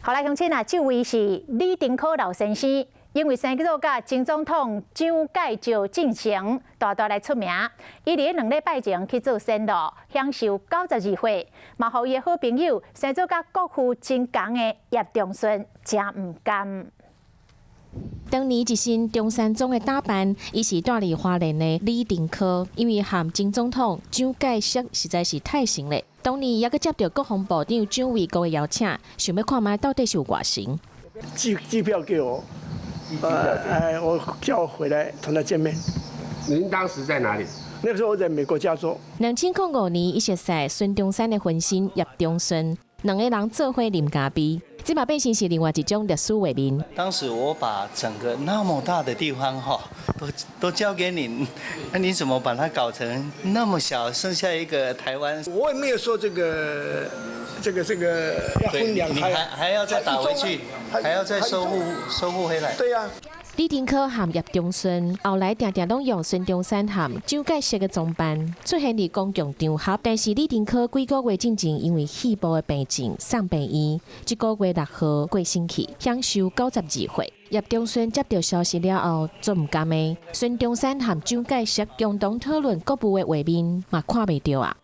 后来乡亲啊，这位是李丁科老先生，因为生做甲前总统蒋介石进城，大大来出名。伊伫2礼拜前去做宣导，享受92岁，嘛，互伊的好朋友生做甲国父真同的叶中顺真唔甘。 当年一身中山装的打扮，伊是住伫花莲的李丁科，因为和前总统蒋介石实在是太像了。当年也阁接到国防部长蒋纬国的邀请，想要看卖到底是有偌神。机票给我，我叫我回来同他见面。您当时在哪里？那个时候我在美国加州。2005年，伊熟识孙中山的分身叶中顺，两个人做伙啉咖啡。 这嘛变成是另外一种历史画面。当时我把整个那么大的地方都交给你，那你怎么把它搞成那么小，剩下一个台湾？我也没有说这个要分两开，还要再打回去，还要再收复回来。对呀。 李丁科和叶中顺后来常常拢用孙中山和蒋介石的装扮出现伫公共场合，但是李丁科几个月之前因为肺部的病症送病院，这个月6号过身去，享受92岁。叶中顺接到消息了后，做唔甘的。孙中山和蒋介石共同讨论各部的画面，嘛看袂到啊。